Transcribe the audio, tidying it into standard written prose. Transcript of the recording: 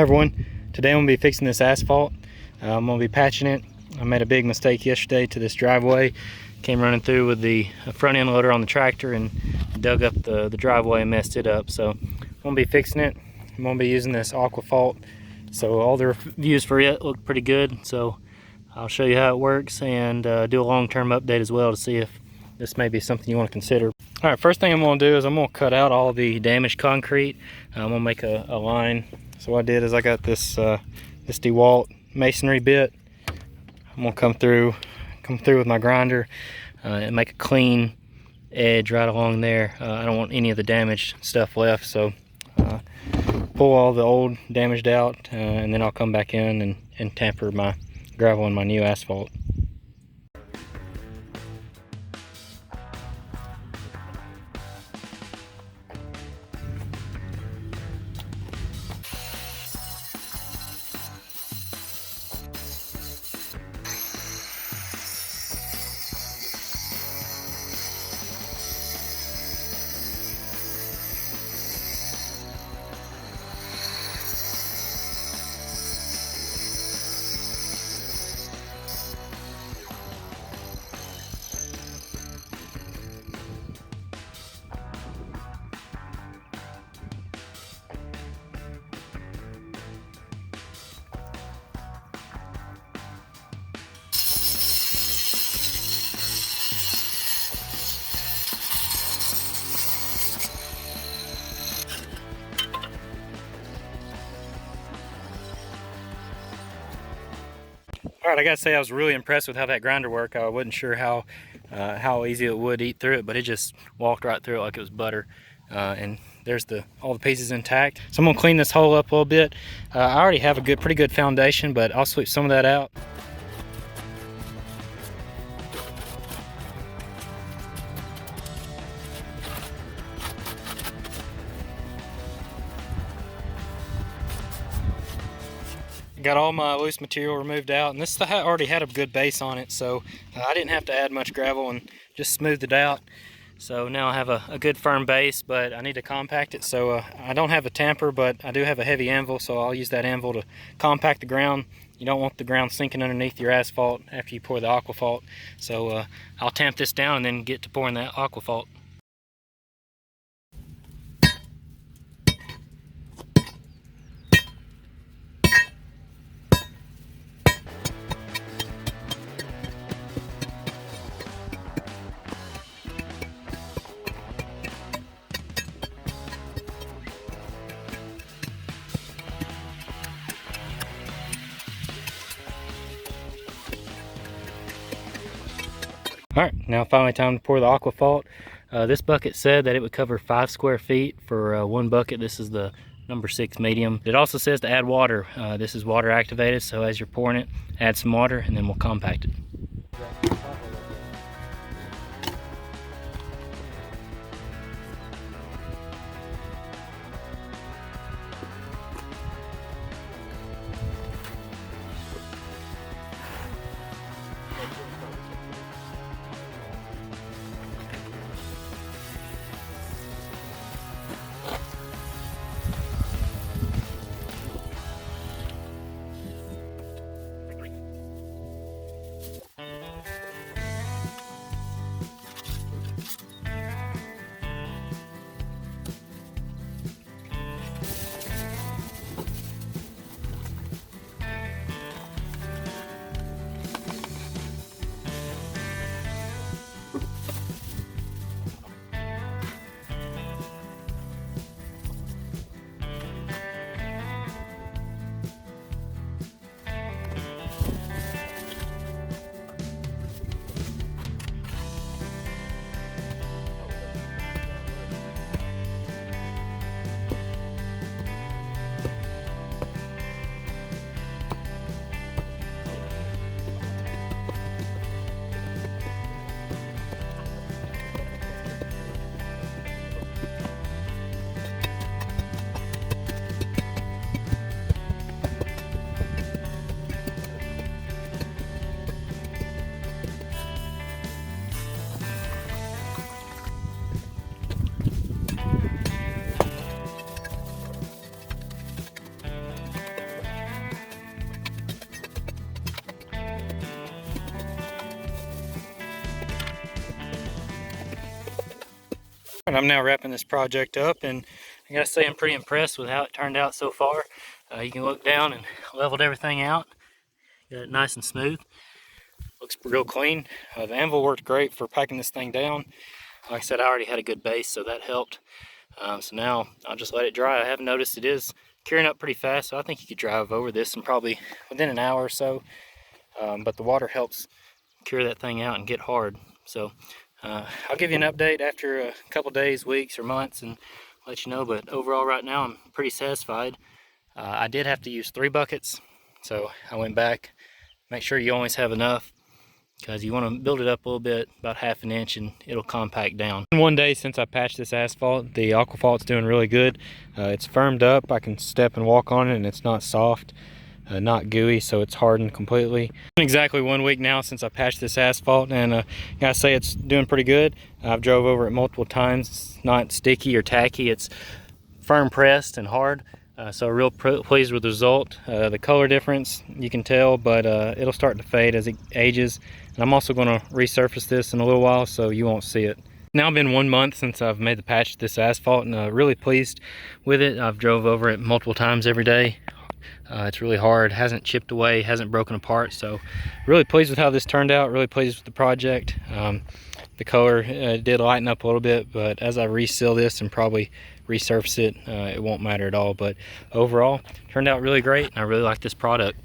Everyone, today I'm going to be fixing this asphalt. I'm going to be patching it. I made a big mistake yesterday to this driveway. Came running through with the front end loader on the tractor and dug up the driveway and messed it up. So I'm going to be fixing it. I'm going to be using this Aquaphalt. So all the reviews for it look pretty good. So I'll show you how it works and do a long-term update as well to see if this may be something you want to consider. All right, first thing I'm going to do is I'm going to cut out all the damaged concrete. I'm going to make a line. So what I did is I got this this DeWalt masonry bit. I'm gonna come through with my grinder and make a clean edge right along there. I don't want any of the damaged stuff left, so pull all the old damaged out, and then I'll come back in and tamper my gravel and my new asphalt. All right, I gotta say I was really impressed with how that grinder worked. I wasn't sure how easy it would eat through it, but it just walked right through it like it was butter. And there's all the pieces intact. So I'm gonna clean this hole up a little bit. I already have a pretty good foundation, but I'll sweep some of that out. Got all my loose material removed out, and this already had a good base on it, so I didn't have to add much gravel and just smoothed it out. So now I have a good firm base, but I need to compact it. So I don't have a tamper, but I do have a heavy anvil, so I'll use that anvil to compact the ground. You don't want the ground sinking underneath your asphalt after you pour the Aquaphalt. So I'll tamp this down and then get to pouring that Aquaphalt. All right, now finally time to pour the Aquaphalt. This bucket said that it would cover 5 square feet for one bucket. This is the number 6 medium. It also says to add water. This is water activated, so as you're pouring it, add some water and then we'll compact it. And I'm now wrapping this project up, and I gotta say I'm pretty impressed with how it turned out so far. You can look down and leveled everything out. Got it nice and smooth. Looks real clean. The anvil worked great for packing this thing down. Like I said, I already had a good base, so that helped. So now I'll just let it dry. I have noticed it is curing up pretty fast, so I think you could drive over this in probably within an hour or so. But the water helps cure that thing out and get hard. So I'll give you an update after a couple days, weeks, or months and let you know. But overall right now I'm pretty satisfied. I did have to use 3 buckets, so I went back. Make sure you always have enough, because you want to build it up a little bit, about 1/2 inch, and it'll compact down. One day since I patched this asphalt, the Aquaphalt's doing really good. It's firmed up. I can step and walk on it, and it's not soft, not gooey, so it's hardened completely. Exactly 1 week now since I patched this asphalt, and I gotta say it's doing pretty good. I've drove over it multiple times. It's not sticky or tacky. It's firm pressed and hard. So real pleased with the result. The color difference you can tell, but it'll start to fade as it ages. And I'm also going to resurface this in a little while, so you won't see it. Now been 1 month since I've made the patch to this asphalt, and really pleased with it. I've drove over it multiple times every day. It's really hard, hasn't chipped away, hasn't broken apart, so really pleased with how this turned out, really pleased with the project. The color did lighten up a little bit, but as I reseal this and probably resurface it, it won't matter at all. But overall, turned out really great, and I really like this product.